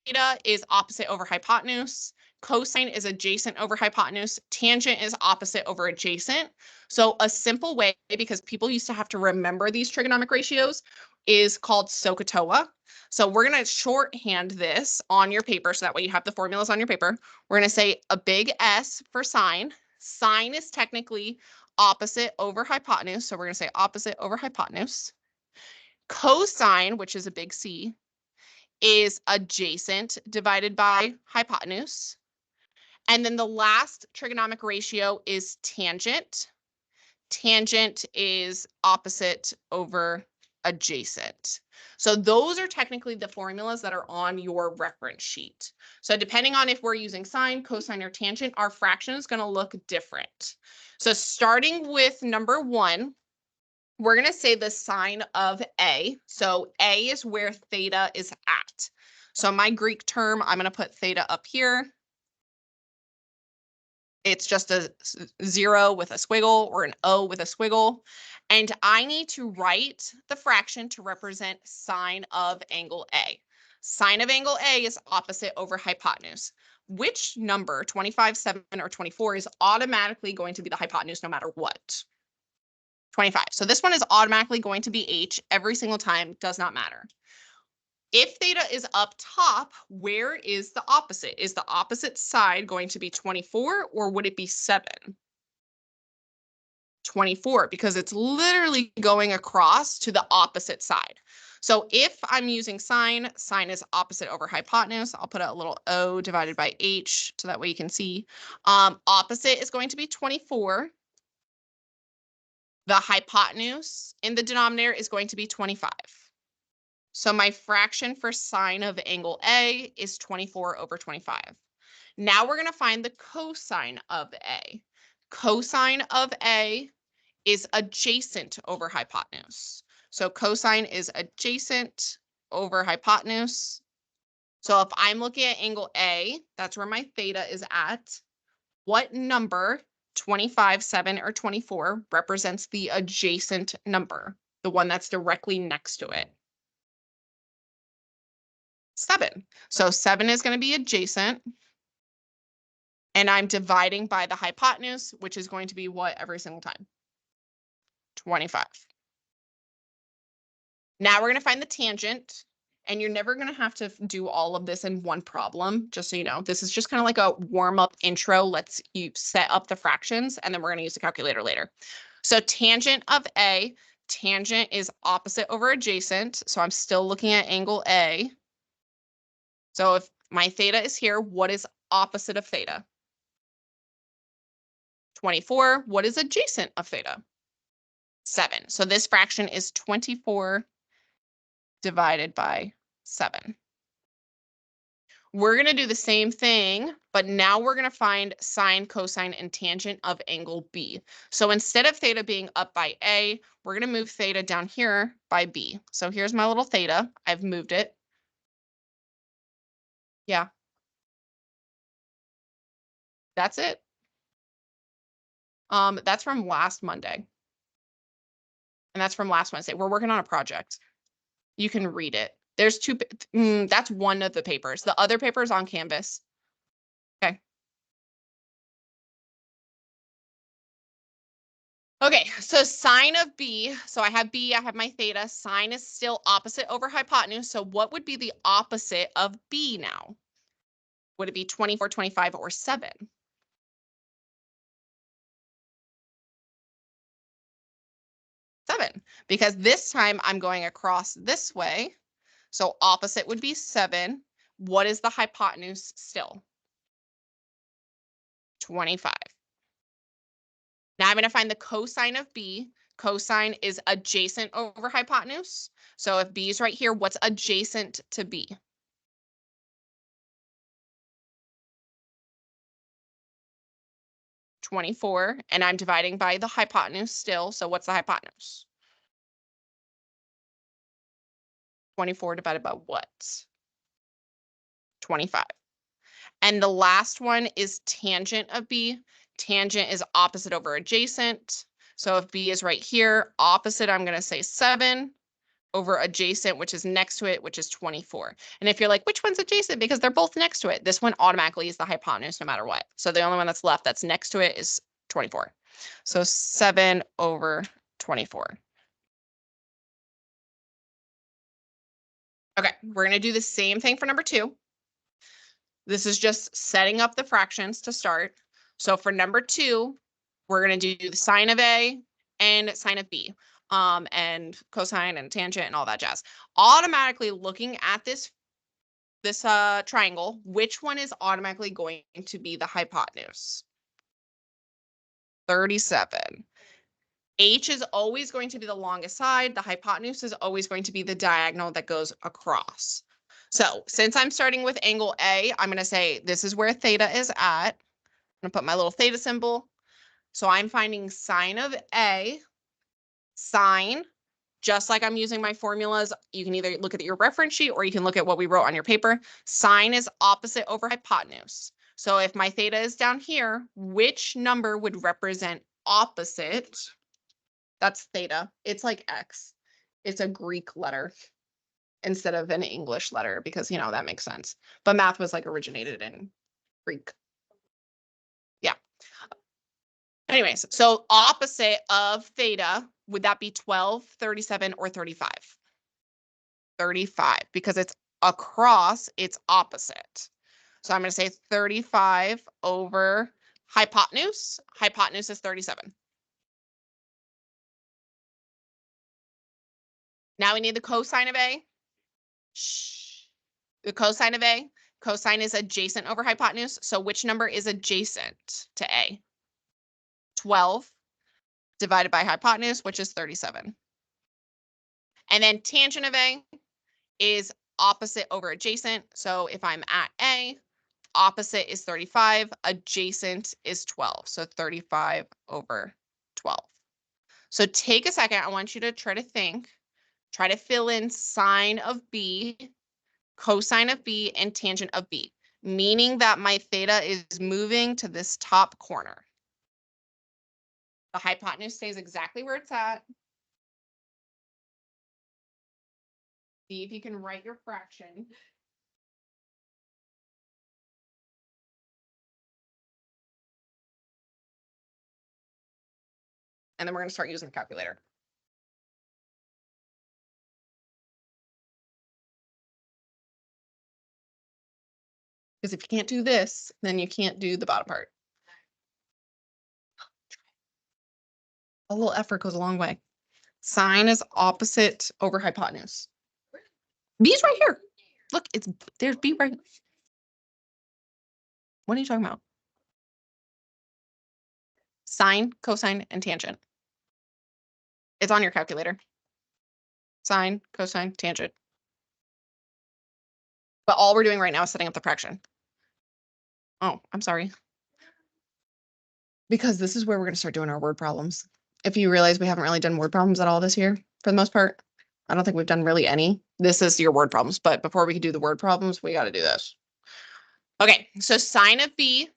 theta is opposite over hypotenuse. Cosine is adjacent over hypotenuse. Tangent is opposite over adjacent. So a simple way, because people used to have to remember these trigonomic ratios, is called SOHCAHTOA. So we're going to shorthand this on your paper so that way you have the formulas on your paper. We're going to say a big S for sine. Sine is technically opposite over hypotenuse. So we're going to say opposite over hypotenuse. Cosine, which is a big C, is adjacent divided by hypotenuse. And then the last trigonomic ratio is tangent. Tangent is opposite over adjacent. So those are technically the formulas that are on your reference sheet. So depending on if we're using sine, cosine, or tangent, our fraction is going to look different. So starting with number 1, we're going to say the sine of A. So A is where theta is at. So my Greek term, I'm going to put theta up here. It's just a 0 with a squiggle or an O with a squiggle. And I need to write the fraction to represent sine of angle A. Sine of angle A is opposite over hypotenuse. Which number, 25, 7, or 24, is automatically going to be the hypotenuse no matter what? 25. So this one is automatically going to be H every single time, does not matter. If theta is up top, where is the opposite? Is the opposite side going to be 24 or would it be 7? 24, because it's literally going across to the opposite side. So if I'm using sine, sine is opposite over hypotenuse. I'll put a little O divided by H so that way you can see. Opposite is going to be 24. The hypotenuse in the denominator is going to be 25. So my fraction for sine of angle A is 24 over 25. Now we're going to find the cosine of A. Cosine of A is adjacent over hypotenuse. So cosine is adjacent over hypotenuse. So if I'm looking at angle A, that's where my theta is at. What number, 25, 7, or 24, represents the adjacent number, the one that's directly next to it? 7. So 7 is going to be adjacent. And I'm dividing by the hypotenuse, which is going to be what every single time? 25. Now we're going to find the tangent. And you're never going to have to do all of this in one problem, just so you know. This is just kind of like a warm-up intro. Let's you set up the fractions, and then we're going to use the calculator later. So tangent of A, tangent is opposite over adjacent. So I'm still looking at angle A. So if my theta is here, what is opposite of theta? 24. What is adjacent of theta? 7. So this fraction is 24 divided by 7. We're going to do the same thing, but now we're going to find sine, cosine, and tangent of angle B. So instead of theta being up by A, we're going to move theta down here by B. So here's my little theta. I've moved it. Yeah. That's it. That's from last Monday. And that's from last Wednesday. We're working on a project. You can read it. There's two, that's one of the papers. The other paper is on Canvas. Okay. Okay, so sine of B, so I have B, I have my theta. Sine is still opposite over hypotenuse. So what would be the opposite of B now? Would it be 24, 25, or 7? 7, because this time I'm going across this way. So opposite would be 7. What is the hypotenuse still? 25. Now I'm going to find the cosine of B. Cosine is adjacent over hypotenuse. So if B is right here, what's adjacent to B? 24, and I'm dividing by the hypotenuse still. So what's the hypotenuse? 24 divided by what? 25. And the last one is tangent of B. Tangent is opposite over adjacent. So if B is right here, opposite, I'm going to say 7. over adjacent, which is next to it, which is 24. And if you're like, which one's adjacent? Because they're both next to it. This one automatically is the hypotenuse no matter what. So the only one that's left that's next to it is 24. So 7 over 24. Okay, we're going to do the same thing for number 2. This is just setting up the fractions to start. So for number 2, we're going to do the sine of A and sine of B, and cosine and tangent and all that jazz. Automatically looking at this triangle, which one is automatically going to be the hypotenuse? 37. H is always going to be the longest side. The hypotenuse is always going to be the diagonal that goes across. So since I'm starting with angle A, I'm going to say this is where theta is at. I'm going to put my little theta symbol. So I'm finding sine of A, sine, just like I'm using my formulas. You can either look at your reference sheet or you can look at what we wrote on your paper. Sine is opposite over hypotenuse. So if my theta is down here, which number would represent opposite? That's theta. It's like X. It's a Greek letter instead of an English letter because, that makes sense. But math was like originated in Greek. Yeah. Anyways, so opposite of theta, would that be 12, 37, or 35? 35, because it's across, it's opposite. So I'm going to say 35 over hypotenuse. Hypotenuse is 37. Now we need the cosine of A. Shh. The cosine of A. Cosine is adjacent over hypotenuse. So which number is adjacent to A? 12 divided by hypotenuse, which is 37. And then tangent of A is opposite over adjacent. So if I'm at A, opposite is 35, adjacent is 12. So 35 over 12. So take a second. I want you to try to fill in sine of B, cosine of B, and tangent of B, meaning that my theta is moving to this top corner. The hypotenuse stays exactly where it's at. See if you can write your fraction. And then we're going to start using the calculator. Because if you can't do this, then you can't do the bottom part. A little effort goes a long way. Sine is opposite over hypotenuse. B's right here. Look, there's B right. What are you talking about? Sine, cosine, and tangent. It's on your calculator. Sine, cosine, tangent. But all we're doing right now is setting up the fraction. Oh, I'm sorry. Because this is where we're going to start doing our word problems. If you realize we haven't really done word problems at all this year, for the most part, I don't think we've done really any. This is your word problems, but before we can do the word problems, we got to do this. Okay, so sine of B,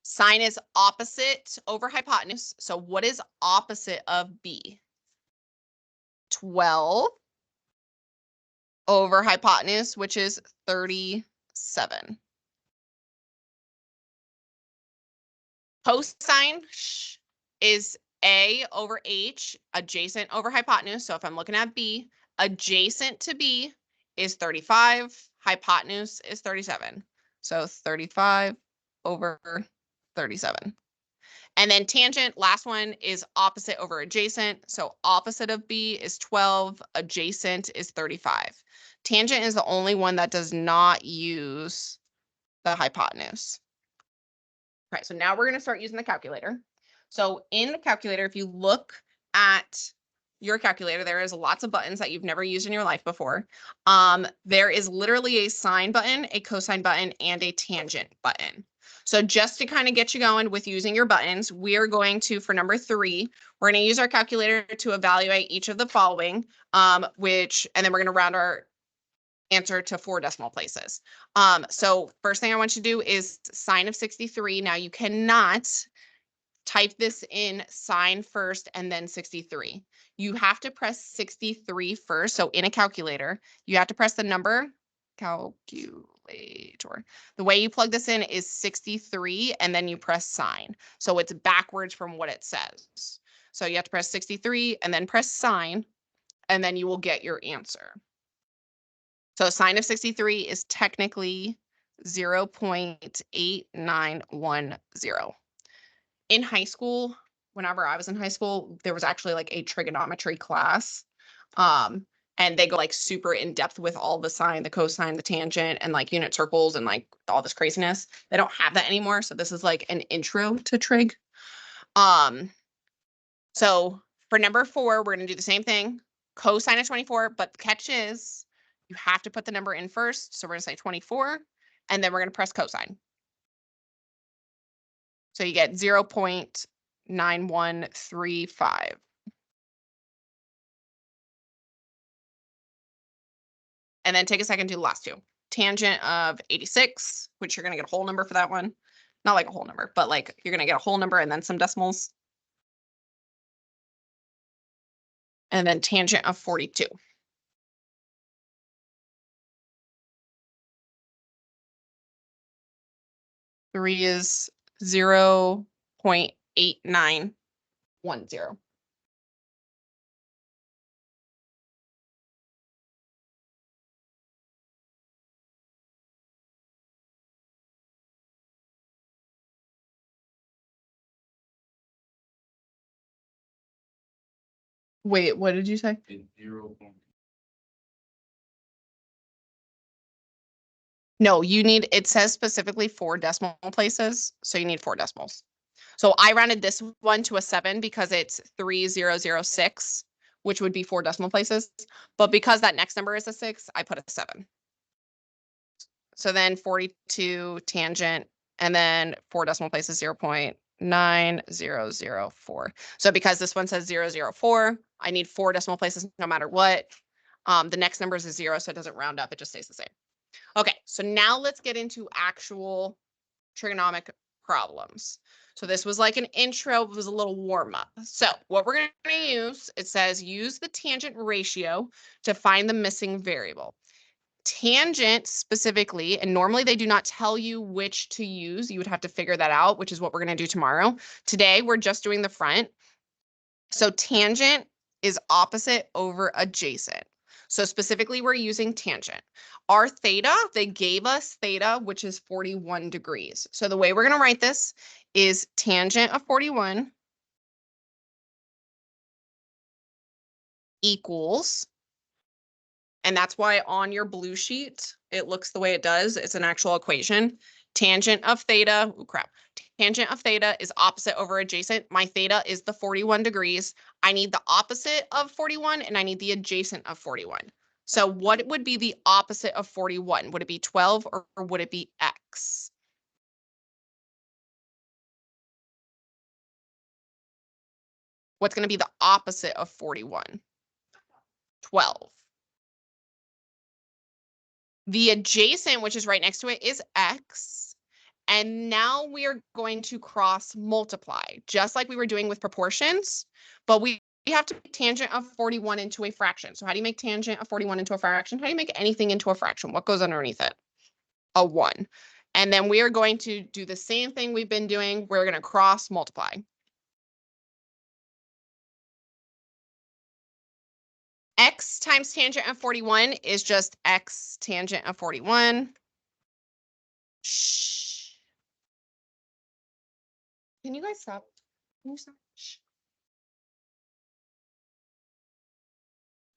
sine is opposite over hypotenuse. So what is opposite of B? 12 over hypotenuse, which is 37. Cosine is A over H, adjacent over hypotenuse. So if I'm looking at B, adjacent to B is 35, hypotenuse is 37. So 35 over 37. And then tangent, last one, is opposite over adjacent. So opposite of B is 12, adjacent is 35. Tangent is the only one that does not use the hypotenuse. All right, so now we're going to start using the calculator. So in the calculator, if you look at your calculator, there is lots of buttons that you've never used in your life before. There is literally a sine button, a cosine button, and a tangent button. So just to kind of get you going with using your buttons, we are going to, for number 3, we're going to use our calculator to evaluate each of the following, and then we're going to round our answer to 4 decimal places. So first thing I want you to do is sine of 63. Now you cannot type this in sine first and then 63. You have to press 63 first. So in a calculator, you have to press the number calculator. The way you plug this in is 63 and then you press sine. So it's backwards from what it says. So you have to press 63 and then press sine, and then you will get your answer. So sine of 63 is technically 0.8910. In high school, whenever I was in high school, there was actually like a trigonometry class. And they go like super in depth with all the sine, the cosine, the tangent, and like unit circles and like all this craziness. They don't have that anymore. So this is like an intro to trig. So for number 4, we're going to do the same thing. Cosine of 24, but the catch is you have to put the number in first. So we're going to say 24, and then we're going to press cosine. So you get 0.9135. And then take a second to do the last two. Tangent of 86, which you're going to get a whole number for that one. Not like a whole number, but like you're going to get a whole number and then some decimals. And then tangent of 42. Three is 0.8910. Wait, what did you say? No, you need, it says specifically 4 decimal places, so you need 4 decimals. So I rounded this one to a 7 because it's 3006, which would be 4 decimal places. But because that next number is a 6, I put a 7. So then 42 tangent, and then 4 decimal places, 0.9004. So because this one says 004, I need 4 decimal places no matter what. The next number is a 0, so it doesn't round up, it just stays the same. Okay, so now let's get into actual trigonometric problems. So this was like an intro, it was a little warm up. So what we're going to use, it says use the tangent ratio to find the missing variable. Tangent specifically, and normally they do not tell you which to use. You would have to figure that out, which is what we're going to do tomorrow. Today, we're just doing the front. So tangent is opposite over adjacent. So specifically, we're using tangent. Our theta, they gave us theta, which is 41 degrees. So the way we're going to write this is tangent of 41 equals, and that's why on your blue sheet, it looks the way it does. It's an actual equation. Tangent of theta, oh crap. Tangent of theta is opposite over adjacent. My theta is the 41 degrees. I need the opposite of 41 and I need the adjacent of 41. So what would be the opposite of 41? Would it be 12 or would it be x? What's going to be the opposite of 41? 12. The adjacent, which is right next to it, is x. And now we are going to cross multiply, just like we were doing with proportions, but we have to make tangent of 41 into a fraction. So how do you make tangent of 41 into a fraction? How do you make anything into a fraction? What goes underneath it? A 1. And then we are going to do the same thing we've been doing. We're going to cross multiply. X times tangent of 41 is just x tangent of 41. Shh. Can you guys stop? Can you stop? Shh.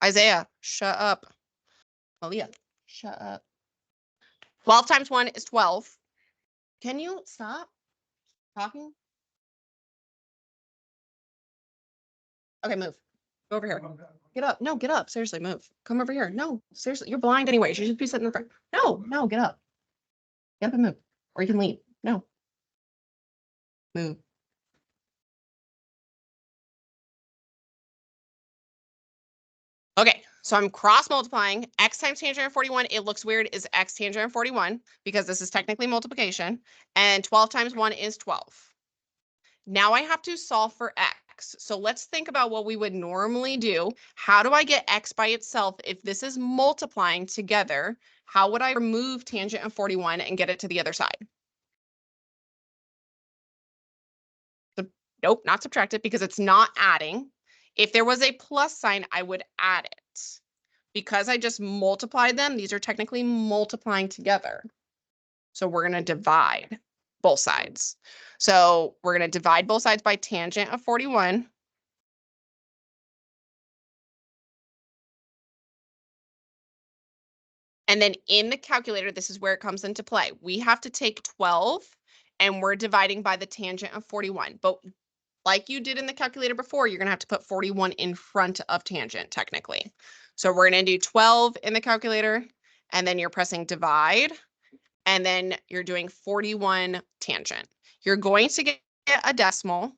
Isaiah, shut up. Aaliyah, shut up. 12 times 1 is 12. Can you stop talking? Okay, move. Go over here. Get up. No, get up. Seriously, move. Come over here. No, seriously, you're blind anyway. You should just be sitting in front. No, get up. Get up and move. Or you can leave. No. Move. Okay, so I'm cross multiplying. X times tangent of 41, it looks weird, is x tangent of 41 because this is technically multiplication. And 12 times 1 is 12. Now I have to solve for x. So let's think about what we would normally do. How do I get x by itself if this is multiplying together? How would I remove tangent of 41 and get it to the other side? Nope, not subtract it because it's not adding. If there was a plus sign, I would add it. Because I just multiplied them, these are technically multiplying together. So we're going to divide both sides. So we're going to divide both sides by tangent of 41. And then in the calculator, this is where it comes into play. We have to take 12 and we're dividing by the tangent of 41. But like you did in the calculator before, you're going to have to put 41 in front of tangent technically. So we're going to do 12 in the calculator and then you're pressing divide and then you're doing 41 tangent. You're going to get a decimal.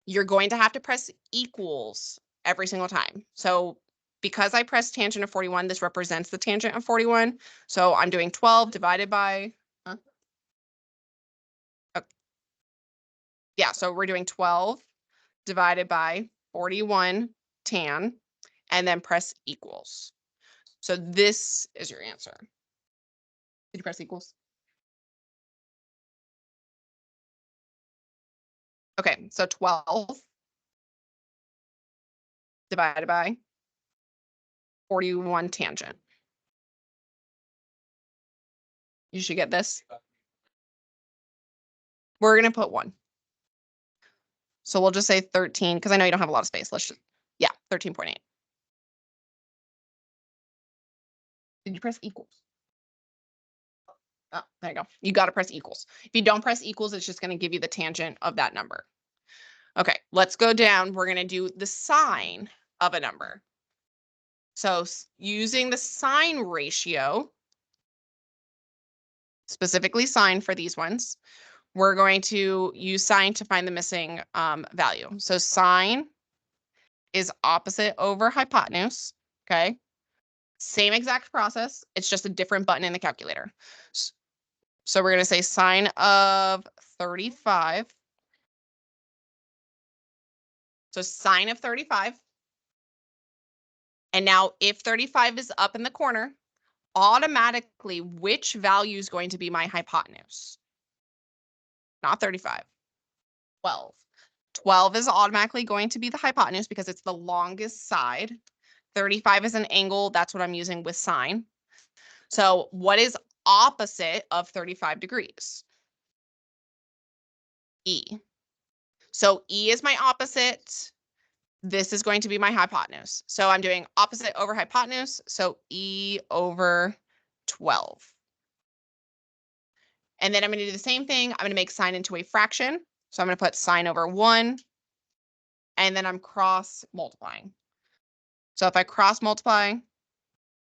You're going to have to press equals every single time. So because I pressed tangent of 41, this represents the tangent of 41. So I'm doing 12 divided by, yeah, so we're doing 12 divided by 41 tan, and then press equals. So this is your answer. Did you press equals? Okay, so 12 divided by 41 tangent. You should get this. We're going to put 1. So we'll just say 13, because I know you don't have a lot of space. Let's just, yeah, 13.8. Did you press equals? Oh, there you go. You got to press equals. If you don't press equals, it's just going to give you the tangent of that number. Okay, let's go down. We're going to do the sign of a number. So using the sign ratio, specifically sign for these ones, we're going to use sign to find the missing value. So sign is opposite over hypotenuse, okay? Same exact process. It's just a different button in the calculator. So we're going to say sine of 35. So sine of 35. And now if 35 is up in the corner, automatically which value is going to be my hypotenuse? Not 35, 12. 12 is automatically going to be the hypotenuse because it's the longest side. 35 is an angle. That's what I'm using with sine. So what is opposite of 35 degrees? E. So E is my opposite. This is going to be my hypotenuse. So I'm doing opposite over hypotenuse. So E over 12. And then I'm going to do the same thing. I'm going to make sine into a fraction. So I'm going to put sine over 1. And then I'm cross multiplying. So if I cross multiply,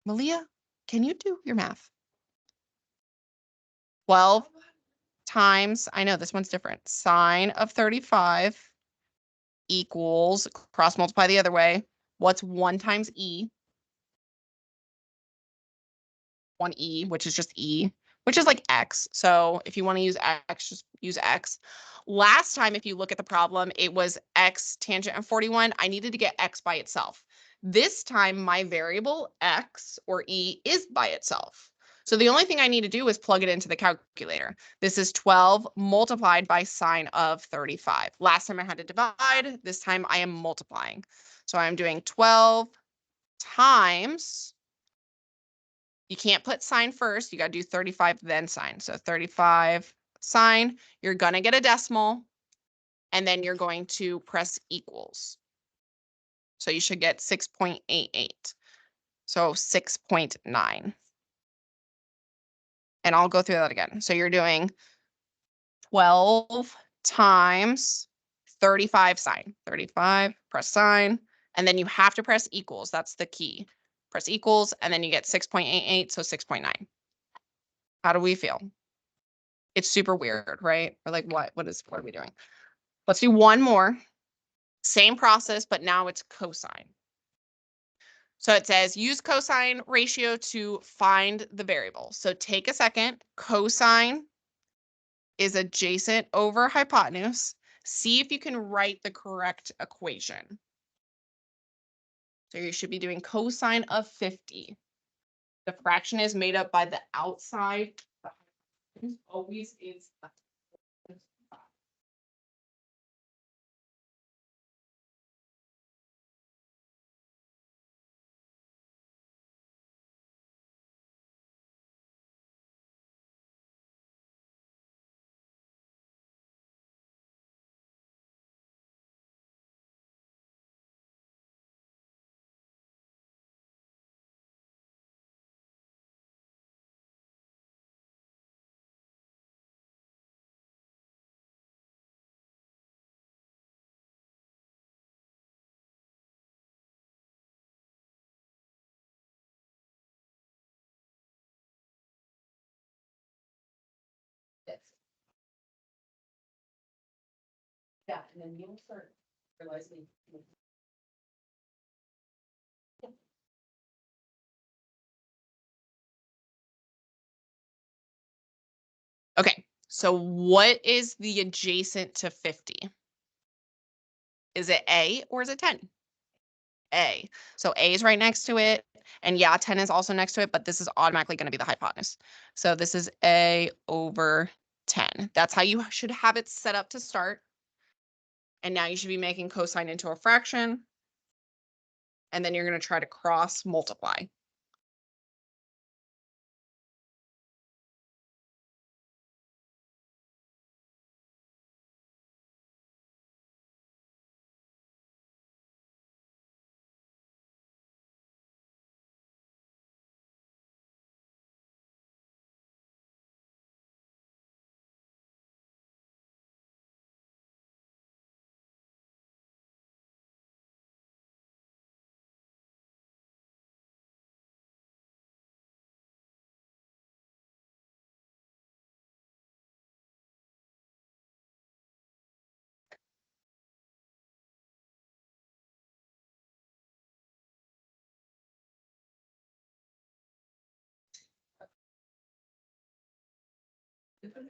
Malia, can you do your math? 12 times, I know this one's different, sine of 35 equals, cross multiply the other way. What's 1 times E? 1E, which is just E, which is like X. So if you want to use X, just use X. Last time, if you look at the problem, it was X tangent of 41. I needed to get X by itself. This time, my variable X or E is by itself. So the only thing I need to do is plug it into the calculator. This is 12 multiplied by sine of 35. Last time I had to divide. This time I am multiplying. So I'm doing 12 times, you can't put sine first. You got to do 35, then sine. So 35 sine, you're going to get a decimal, and then you're going to press equals. So you should get 6.88. So 6.9. And I'll go through that again. So you're doing 12 times 35 sine. 35, press sine, and then you have to press equals. That's the key. Press equals, and then you get 6.88, so 6.9. How do we feel? It's super weird, right? Or like, what are we doing? Let's do one more. Same process, but now it's cosine. So it says use cosine ratio to find the variable. So take a second, cosine is adjacent over hypotenuse. See if you can write the correct equation. So you should be doing cosine of 50. The fraction is made up by the outside. The hypotenuse always is the yeah, and then you'll start realizing. Okay, so what is the adjacent to 50? Is it A or is it 10? A. So A is right next to it. And yeah, 10 is also next to it, but this is automatically going to be the hypotenuse. So this is A over 10. That's how you should have it set up to start. And now you should be making cosine into a fraction. And then you're going to try to cross multiply.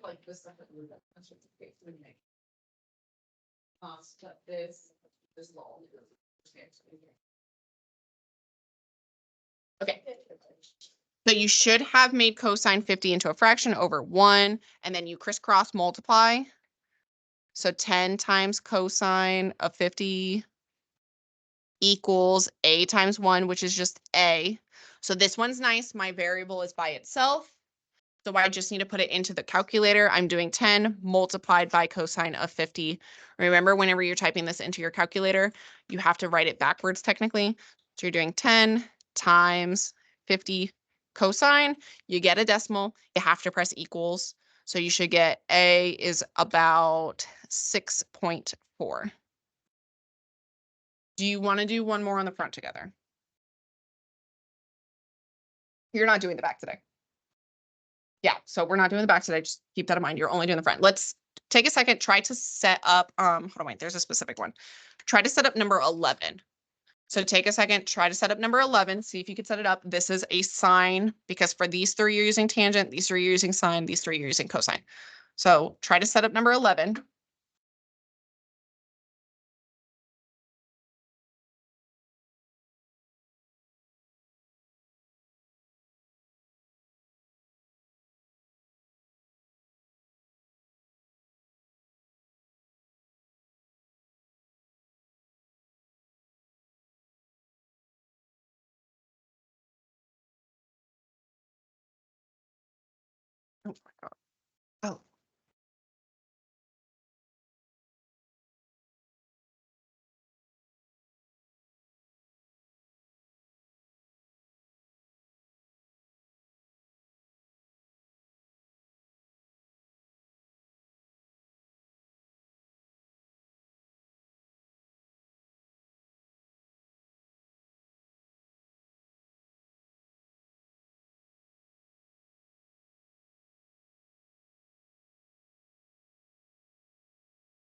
Like this stuff that we're done. That's what the case would make. This law. Okay. So you should have made cosine 50 into a fraction over 1, and then you crisscross multiply. So 10 times cosine of 50 equals A times 1, which is just A. So this one's nice. My variable is by itself. So I just need to put it into the calculator. I'm doing 10 multiplied by cosine of 50. Remember, whenever you're typing this into your calculator, you have to write it backwards technically. So you're doing 10 times 50 cosine. You get a decimal. You have to press equals. So you should get A is about 6.4. Do you want to do one more on the front together? You're not doing the back today. Yeah, so we're not doing the back today. Just keep that in mind. You're only doing the front. Let's take a second, try to set up, hold on, wait, there's a specific one. Try to set up number 11. So take a second, try to set up number 11, see if you could set it up. This is a sine because for these three you're using tangent, these three you're using sine, these three you're using cosine. So try to set up number 11. Oh my God. Oh.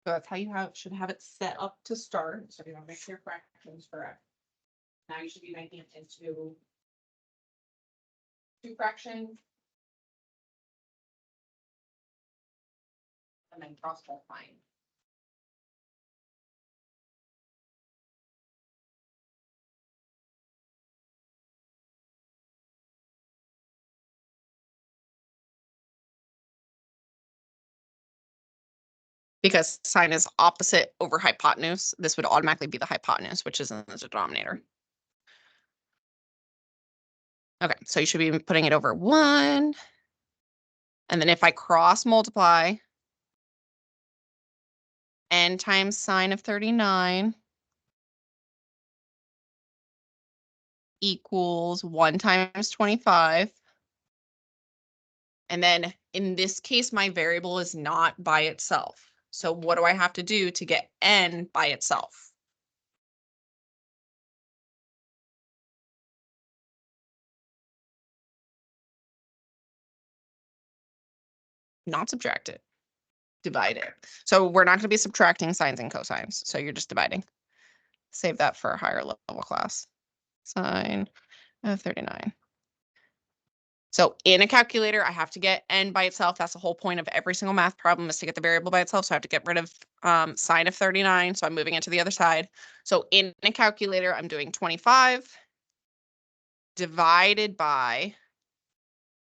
So that's how you should have it set up to start. So you want to make sure your fractions correct. Now you should be making it into two fractions. and then cross multiplying. Because sine is opposite over hypotenuse, this would automatically be the hypotenuse, which is in the denominator. Okay, so you should be putting it over 1. And then if I cross multiply n times sine of 39 equals 1 times 25. And then in this case, my variable is not by itself. So what do I have to do to get n by itself? Not subtract it, divide it. So we're not going to be subtracting sines and cosines. So you're just dividing. Save that for a higher level class. Sine of 39. So in a calculator, I have to get n by itself. That's the whole point of every single math problem, is to get the variable by itself. So I have to get rid of sine of 39. So I'm moving it to the other side. So in a calculator, I'm doing 25 divided by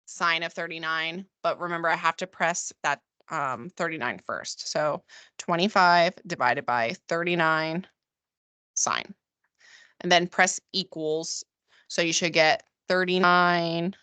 sine of 39. But remember, I have to press that 39 first. So 25 divided by 39 sine. And then press equals. So you should get 39.7.